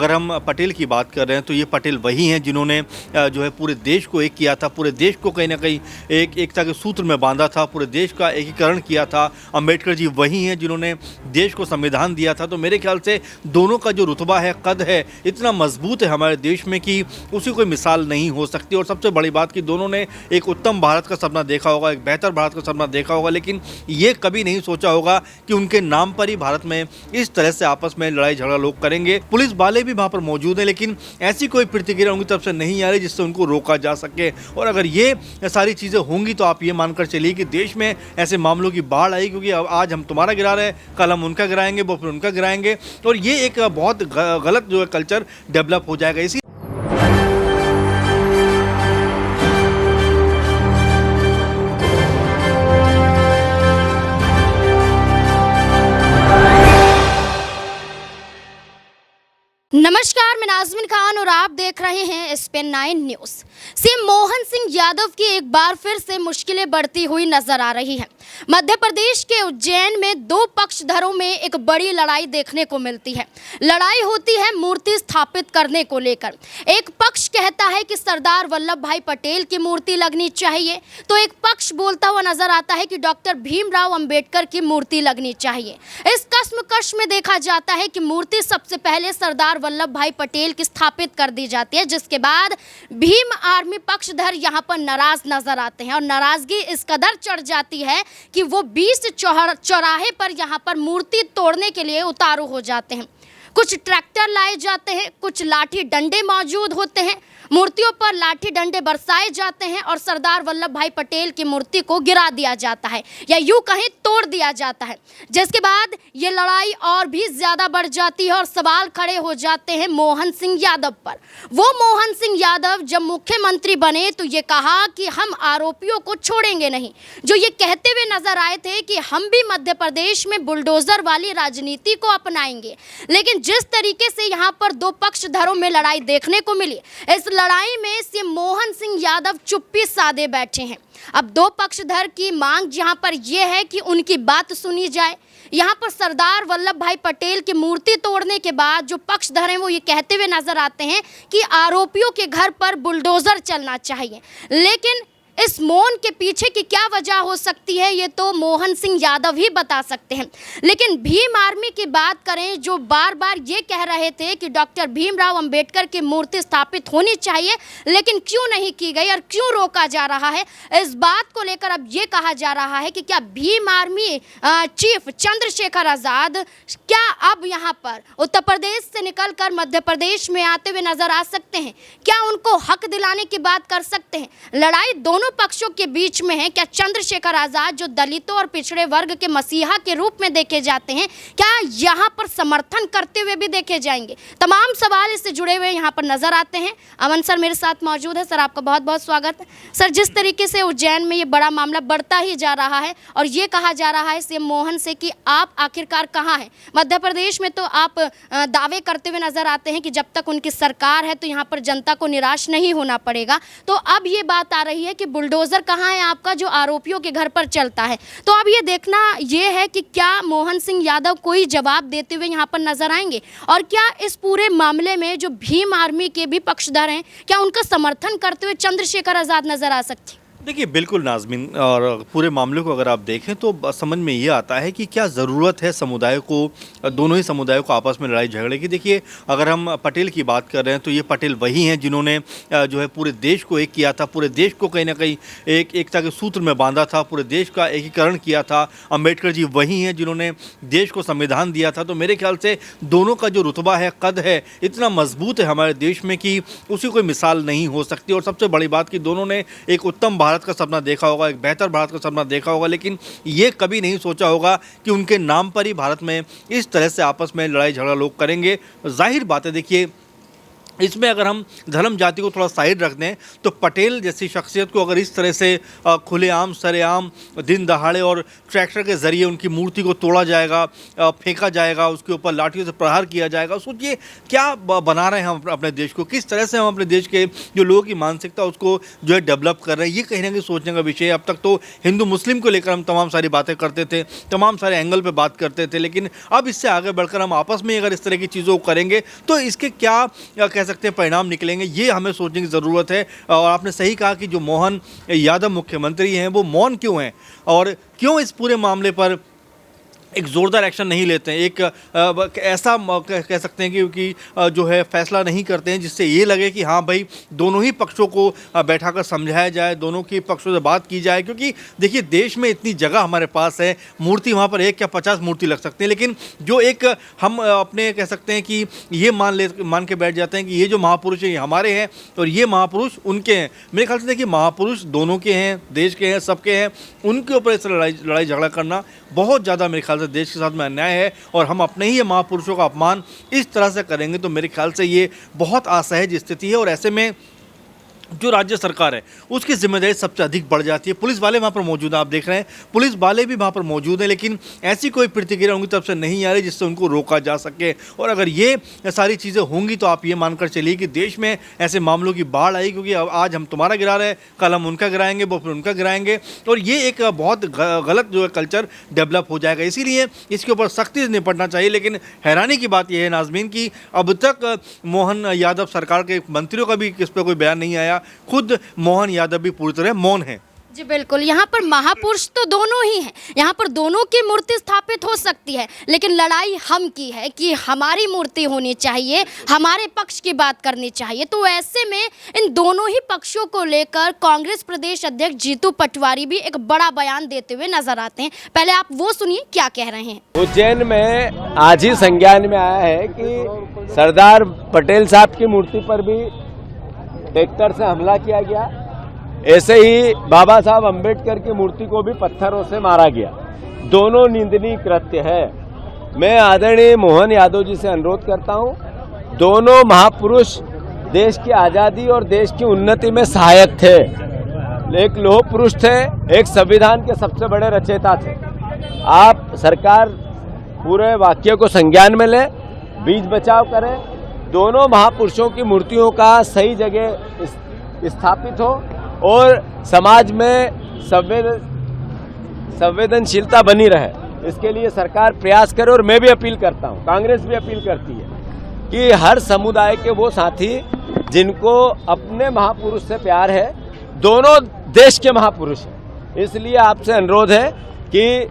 अगर हम पटेल की बात कर रहे हैं तो ये पटेल वही हैं जिन्होंने जो है पूरे देश को एक किया था, पूरे देश को कहीं ना कहीं एक एकता के सूत्र में बांधा था, पूरे देश का एकीकरण किया था। अंबेडकर जी वही हैं जिन्होंने देश को संविधान दिया था। तो मेरे ख्याल से दोनों का जो रुतबा है, कद है, इतना मजबूत है हमारे देश में कि उसी कोई मिसाल नहीं हो सकती। और सबसे बड़ी बात कि दोनों ने एक उत्तम भारत का सपना देखा होगा, एक बेहतर भारत का सपना देखा होगा, लेकिन ये कभी नहीं सोचा होगा कि उनके नाम पर ही भारत में इस तरह से आपस में लड़ाई झगड़ा लोग करेंगे। पुलिस वाले भी वहां पर मौजूद हैं, लेकिन ऐसी कोई प्रतिक्रिया उनकी तरफ से नहीं आ रही जिससे उनको रोका जा सके। और अगर ये सारी चीज़ें होंगी तो आप ये मानकर चलिए कि देश में ऐसे मामलों की बाढ़ आई, क्योंकि अब आज हम तुम्हारा गिरा रहे हैं, कल हम उनका गिराएंगे, वो फिर उनका गिराएंगे, और ये एक बहुत गलत जो है कल्चर डेवलप हो जाएगा। इसी नमस्कार, मैं नाज़मीन खान और आप देख रहे हैं SPN9 news. CM Mohan Singh Yadav की एक बार फिर से मुश्किलें बढ़ती हुई नजर आ रही हैं। मध्य प्रदेश के उज्जैन में दो पक्षधरों में एक बड़ी लड़ाई देखने को मिलती है। लड़ाई होती है मूर्ति स्थापित करने को लेकर। एक पक्ष कहता है कि सरदार वल्लभ भाई पटेल की मूर्ति लगनी चाहिए, तो एक पक्ष बोलता हुआ नजर आता है कि डॉक्टर भीमराव अंबेडकर की मूर्ति लगनी चाहिए। इस कश्मकश में देखा जाता है कि मूर्ति सबसे पहले सरदार वल्लभ भाई पटेल की स्थापित कर दी जाती है, जिसके बाद भीम आर्मी पक्षधर यहां पर नाराज नजर आते हैं। और नाराजगी इस कदर चढ़ जाती है कि वो 20 चौराहे पर यहां पर मूर्ति तोड़ने के लिए उतारू हो जाते हैं। कुछ ट्रैक्टर लाए जाते हैं, कुछ लाठी डंडे मौजूद होते हैं, मूर्तियों पर लाठी डंडे बरसाए जाते हैं और सरदार वल्लभ भाई पटेल की मूर्ति को गिरा दिया जाता है या यूं कहीं तोड़ दिया जाता है। जिसके बाद ये लड़ाई और भी ज़्यादा बढ़ जाती है और सवाल खड़े हो जाते हैं मोहन सिंह यादव पर। वो मोहन सिंह यादव जब मुख्यमंत्री बने तो ये कहा कि हम आरोपियों को छोड़ेंगे नहीं, जो ये कहते हुए नजर आए थे कि हम भी मध्य प्रदेश में बुलडोजर वाली राजनीति को अपनाएंगे। लेकिन जिस तरीके से यहाँ पर दो पक्षधरों में लड़ाई देखने को मिली, इस लड़ाई में सीएम मोहन सिंह यादव चुप्पी साधे बैठे हैं। अब दो पक्षधर की मांग यहाँ पर यह है कि उनकी बात सुनी जाए। यहाँ पर सरदार वल्लभ भाई पटेल की मूर्ति तोड़ने के बाद जो पक्षधर हैं वो ये कहते हुए नजर आते हैं कि आरोपियों के घर पर बुलडोजर चलना चाहिए। लेकिन इस मौन के पीछे की क्या वजह हो सकती है ये तो मोहन सिंह यादव ही बता सकते हैं। लेकिन भीम आर्मी की बात करें, जो बार बार ये कह रहे थे कि डॉक्टर भीमराव अंबेडकर की मूर्ति स्थापित होनी चाहिए, लेकिन क्यों नहीं की गई और क्यों रोका जा रहा है, इस बात को लेकर अब ये कहा जा रहा है कि क्या भीम आर्मी चीफ चंद्रशेखर आज़ाद क्या अब यहाँ पर उत्तर प्रदेश से निकलकर मध्य प्रदेश में आते हुए नजर आ सकते हैं? क्या उनको हक दिलाने की बात कर सकते हैं? लड़ाई दोनों पक्षों के बीच में है। क्या चंद्रशेखर आजाद, जो दलितों और पिछड़े वर्ग के मसीहा के रूप में देखे जाते हैं, क्या यहाँ पर समर्थन करते हुए भी देखे जाएंगे? तमाम सवाल इससे जुड़े हुए यहाँ पर नजर आते हैं। अमन सर मेरे साथ मौजूद है। सर, आपका बहुत बहुत स्वागत है। सर, जिस तरीके से उज्जैन में ये बड़ा मामला बढ़ता ही जा रहा है और ये कहा जा रहा है सीएम मोहन से कि आप आखिरकार कहाँ हैं? मध्य प्रदेश में तो आप दावे करते हुए नजर आते हैं कि जब तक उनकी सरकार है तो यहाँ पर जनता को निराश नहीं होना पड़ेगा। तो अब ये बात आ रही है कि बुलडोजर कहाँ है आपका जो आरोपियों के घर पर चलता है। तो अब ये देखना ये है कि क्या मोहन सिंह यादव कोई जवाब देते हुए यहाँ पर नजर आएंगे और क्या इस पूरे मामले में जो भीम आर्मी के भी पक्षधर हैं, क्या उनका समर्थन करते हुए चंद्रशेखर आजाद नजर आ सकती? देखिए, बिल्कुल नाज़मीन, और पूरे मामले को अगर आप देखें तो समझ में ये आता है कि क्या ज़रूरत है समुदाय को, दोनों ही समुदायों को आपस में लड़ाई झगड़े की। देखिए, अगर हम पटेल की बात कर रहे हैं तो ये पटेल वही हैं जिन्होंने जो है पूरे देश को एक किया था, पूरे देश को कहीं ना कहीं एक एकता के सूत्र में बांधा था, पूरे देश का एकीकरण किया था। अंबेडकर जी वही हैं जिन्होंने देश को संविधान दिया था। तो मेरे ख्याल से दोनों का जो रुतबा है, कद है, इतना मजबूत है हमारे देश में कि उसी कोई मिसाल नहीं हो सकती। और सबसे बड़ी बात कि दोनों ने एक उत्तम भारत का सपना देखा होगा, एक बेहतर भारत का सपना देखा होगा, लेकिन ये कभी नहीं सोचा होगा कि उनके नाम पर ही भारत में इस तरह से आपस में लड़ाई झगड़ा लोग करेंगे। जाहिर बात है, देखिए, इसमें अगर हम धर्म जाति को थोड़ा साइड रख दें तो पटेल जैसी शख्सियत को अगर इस तरह से खुलेआम सरेआम दिन दहाड़े और ट्रैक्टर के ज़रिए उनकी मूर्ति को तोड़ा जाएगा, फेंका जाएगा, उसके ऊपर लाठियों से प्रहार किया जाएगा, सोचिए क्या बना रहे हैं हम अपने देश को, किस तरह से हम अपने देश के जो लोगों की मानसिकता उसको जो है डेवलप कर रहे हैं। ये कहीं ना कहीं सोचने का विषय है। अब तक तो हिंदू मुस्लिम को लेकर हम तमाम सारी बातें करते थे, तमाम सारे एंगल पर बात करते थे, लेकिन अब इससे आगे बढ़कर हम आपस में अगर इस तरह की चीज़ों को करेंगे तो इसके क्या कह सकते हैं परिणाम निकलेंगे, ये हमें सोचने की ज़रूरत है। और आपने सही कहा कि जो मोहन यादव मुख्यमंत्री हैं वो मौन क्यों हैं और क्यों इस पूरे मामले पर एक ज़ोरदार एक्शन नहीं लेते हैं, एक ऐसा कह सकते हैं कि जो है फैसला नहीं करते हैं जिससे ये लगे कि हाँ भाई दोनों ही पक्षों को बैठाकर समझाया जाए, दोनों की पक्षों से बात की जाए। क्योंकि देखिए देश में इतनी जगह हमारे पास है, मूर्ति वहाँ पर 1 या 50 मूर्ति लग सकती है, लेकिन जो एक हम अपने कह सकते हैं कि ये मान के बैठ जाते हैं कि ये जो महापुरुष हैं ये हमारे हैं और ये महापुरुष उनके हैं। मेरे ख्याल से देखिए महापुरुष दोनों के हैं, देश के हैं, सबके हैं, उनके ऊपर इस लड़ाई झगड़ा करना बहुत ज़्यादा मेरे ख्याल से देश के साथ में अन्याय है। और हम अपने ही ये महापुरुषों का अपमान इस तरह से करेंगे तो मेरे ख्याल से ये बहुत असहज स्थिति है और ऐसे में जो राज्य सरकार है उसकी जिम्मेदारी सबसे अधिक बढ़ जाती है। पुलिस वाले वहाँ पर मौजूद हैं, आप देख रहे हैं पुलिस वाले भी वहाँ पर मौजूद हैं, लेकिन ऐसी कोई प्रतिक्रिया उनकी तरफ से नहीं आ रही जिससे उनको रोका जा सके। और अगर ये सारी चीज़ें होंगी तो आप ये मानकर चलिए कि देश में ऐसे मामलों की बाढ़ आई, क्योंकि आज हम तुम्हारा गिरा रहे हैं, कल हम उनका गिराएंगे, वो फिर उनका गिराएंगे और ये एक बहुत गलत जो है कल्चर डेवलप हो जाएगा। इसीलिए इसके ऊपर सख्ती से निपटना चाहिए। लेकिन हैरानी की बात यह है नाज़मीन कि अब तक मोहन यादव सरकार के मंत्रियों का भी इस पर कोई बयान नहीं आया, खुद मोहन यादव भी पूरी तरह मौन है। जी बिल्कुल, यहाँ पर महापुरुष तो दोनों ही हैं, यहाँ पर दोनों की मूर्ति स्थापित हो सकती है, लेकिन लड़ाई हम की है कि हमारी मूर्ति होनी चाहिए, हमारे पक्ष की बात करनी चाहिए। तो ऐसे में इन दोनों ही पक्षों को लेकर कांग्रेस प्रदेश अध्यक्ष जीतू पटवारी भी एक बड़ा बयान देते हुए नजर आते हैं। पहले आप वो सुनिए क्या कह रहे हैं। उज्जैन में आज ही संज्ञान में आया है कि सरदार पटेल साहब की मूर्ति पर भी ट्रैक्टर से हमला किया गया, ऐसे ही बाबा साहब अम्बेडकर की मूर्ति को भी पत्थरों से मारा गया। दोनों निंदनीय कृत्य है। मैं आदरणीय मोहन यादव जी से अनुरोध करता हूं, दोनों महापुरुष देश की आज़ादी और देश की उन्नति में सहायक थे। एक लौह पुरुष थे, एक संविधान के सबसे बड़े रचयिता थे। आप सरकार पूरे वाक्य को संज्ञान में ले, बीच बचाव करें, दोनों महापुरुषों की मूर्तियों का सही जगह स्थापित हो और समाज में संवेदनशीलता बनी रहे, इसके लिए सरकार प्रयास करे। और मैं भी अपील करता हूं, कांग्रेस भी अपील करती है कि हर समुदाय के वो साथी जिनको अपने महापुरुष से प्यार है, दोनों देश के महापुरुष हैं, इसलिए आपसे अनुरोध है कि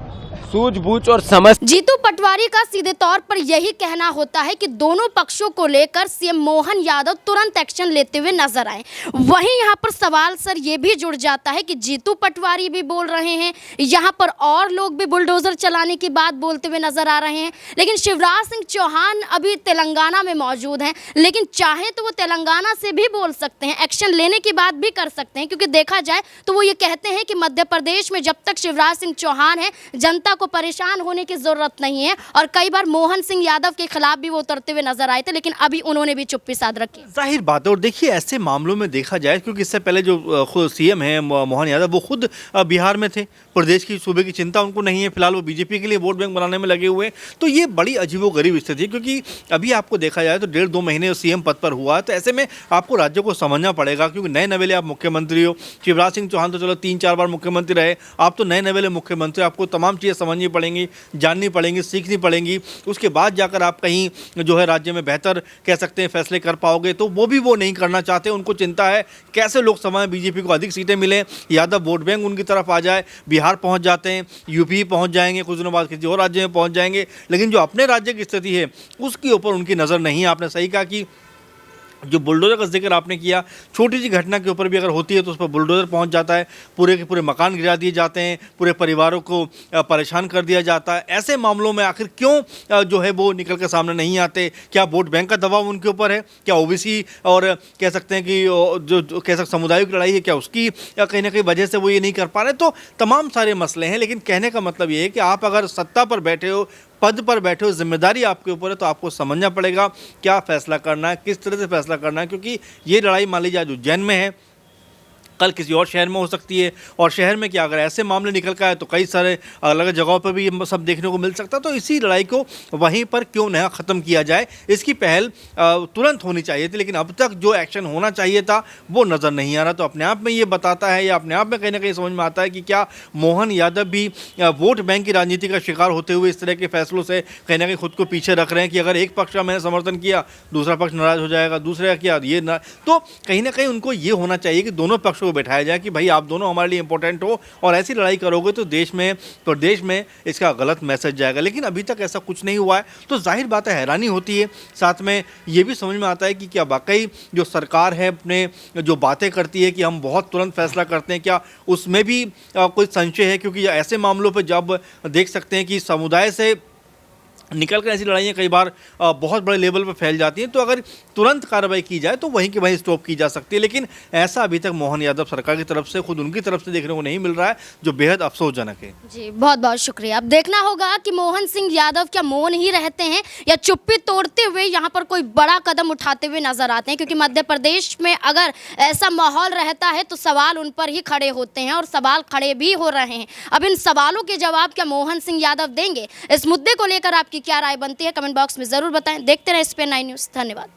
सूझबूझ और समझ। जीतू पटवारी का सीधे तौर पर यही कहना होता है कि दोनों पक्षों को लेकर सीएम मोहन यादव तुरंत एक्शन लेते हुए नजर आए। वहीं यहां पर सवाल सर ये भी जुड़ जाता है कि जीतू पटवारी भी बोल रहे हैं, यहां पर और लोग भी बुलडोजर चलाने की बात बोलते हुए नजर आ रहे हैं, लेकिन शिवराज सिंह चौहान अभी तेलंगाना में मौजूद हैं, लेकिन चाहे तो वो तेलंगाना से भी बोल सकते हैं, एक्शन लेने की बात भी कर सकते हैं। क्योंकि देखा जाए तो वो ये कहते हैं कि मध्य प्रदेश में जब तक शिवराज सिंह चौहान है जनता को परेशान होने की जरूरत नहीं है। और कई बार मोहन सिंह यादव के खिलाफ भी वो उतरते हुए नजर आए थे, लेकिन अभी उन्होंने भी चुप्पी साध रखी। जाहिर बात है। और देखिए ऐसे मामलों में देखा जाए, क्योंकि इससे पहले जो खुद सीएम है मोहन यादव, वो खुद बिहार में थे, प्रदेश की सूबे की चिंता उनको नहीं है, फिलहाल वो बीजेपी के लिए वोट बैंक बनाने में लगे हुए हैं। तो ये बड़ी अजीबोगरीब स्थिति है, क्योंकि अभी आपको देखा जाए तो 1.5-2 महीने सीएम पद पर हुआ, तो ऐसे में आपको राज्य को समझना पड़ेगा, क्योंकि नए नवेले आप मुख्यमंत्री हो। शिवराज सिंह चौहान तो चलो 3-4 बार मुख्यमंत्री रहे, आप तो नए नवेले मुख्यमंत्री, आपको तमाम चीज़ें समझनी पड़ेंगी, जाननी पड़ेंगी, सीखनी पड़ेंगी, उसके बाद जाकर आप कहीं जो है राज्य में बेहतर कह सकते हैं फैसले कर पाओगे। तो वो नहीं करना चाहते, उनको चिंता है कैसे लोकसभा में बीजेपी को अधिक सीटें मिले, यादव वोट बैंक उनकी तरफ आ जाए। बिहार पहुंच जाते हैं, यूपी पहुंच जाएंगे, कुछ दिनों बाद किसी और राज्य में पहुंच जाएंगे, लेकिन जो अपने राज्य की स्थिति है उसके ऊपर उनकी नज़र नहीं है। आपने सही कहा कि जो बुलडोजर का जिक्र आपने किया, छोटी सी घटना के ऊपर भी अगर होती है तो उस पर बुलडोजर पहुंच जाता है, पूरे के पूरे मकान गिरा दिए जाते हैं, पूरे परिवारों को परेशान कर दिया जाता है। ऐसे मामलों में आखिर क्यों जो है वो निकल कर सामने नहीं आते? क्या वोट बैंक का दबाव उनके ऊपर है? क्या ओबीसी और कह सकते हैं कि जो कह सकते समुदायों की लड़ाई है, क्या उसकी कहीं ना कहीं वजह से वो ये नहीं कर पा रहे? तो तमाम सारे मसले हैं, लेकिन कहने का मतलब ये है कि आप अगर सत्ता पर बैठे हो, पद पर बैठे हो, जिम्मेदारी आपके ऊपर है, तो आपको समझना पड़ेगा क्या फैसला करना है, किस तरह से फैसला करना है, क्योंकि ये लड़ाई मान लीजिए आज उज्जैन में है, कल किसी और शहर में हो सकती है, और शहर में क्या अगर ऐसे मामले निकल कर आए तो कई सारे अलग जगहों पर भी ये सब देखने को मिल सकता है। तो इसी लड़ाई को वहीं पर क्यों न ख़त्म किया जाए, इसकी पहल तुरंत होनी चाहिए थी, लेकिन अब तक जो एक्शन होना चाहिए था वो नज़र नहीं आ रहा। तो अपने आप में ये बताता है या अपने आप में कहीं ना कहीं समझ में आता है कि क्या मोहन यादव भी वोट बैंक की राजनीति का शिकार होते हुए इस तरह के फैसलों से कहीं ना कहीं खुद को पीछे रख रहे हैं कि अगर एक पक्ष का मैंने समर्थन किया दूसरा पक्ष नाराज़ हो जाएगा, दूसरे का किया ये ना, तो कहीं ना कहीं उनको ये होना चाहिए कि दोनों पक्षों को बैठाया जाए कि भाई आप दोनों हमारे लिए इंपॉर्टेंट हो, और ऐसी लड़ाई करोगे तो देश में इसका गलत मैसेज जाएगा। लेकिन अभी तक ऐसा कुछ नहीं हुआ है, तो जाहिर बात है हैरानी होती है। साथ में ये भी समझ में आता है कि क्या वाकई जो सरकार है अपने जो बातें करती है कि हम बहुत तुरंत फैसला करते हैं, क्या उसमें भी कोई संशय है, क्योंकि ऐसे मामलों पर जब देख सकते हैं कि समुदाय से निकलकर ऐसी लड़ाइयाँ कई बार बहुत बड़े लेवल पर फैल जाती हैं, तो अगर तुरंत कार्रवाई की जाए तो वहीं की वहीं स्टॉप की जा सकती है। लेकिन ऐसा अभी तक मोहन यादव सरकार की तरफ से, खुद उनकी तरफ से देखने को नहीं मिल रहा है, जो बेहद अफसोसजनक है। जी बहुत बहुत शुक्रिया। अब देखना होगा कि मोहन सिंह यादव क्या मौन ही रहते हैं या चुप्पी तोड़ते हुए यहाँ पर कोई बड़ा कदम उठाते हुए नजर आते हैं, क्योंकि मध्य प्रदेश में अगर ऐसा माहौल रहता है तो सवाल उन पर ही खड़े होते हैं, और सवाल खड़े भी हो रहे हैं। अब इन सवालों के जवाब क्या मोहन सिंह यादव देंगे, इस मुद्दे को लेकर आपकी क्या राय बनती है, कमेंट बॉक्स में जरूर बताएं। देखते रहें SPN9 न्यूज़। धन्यवाद।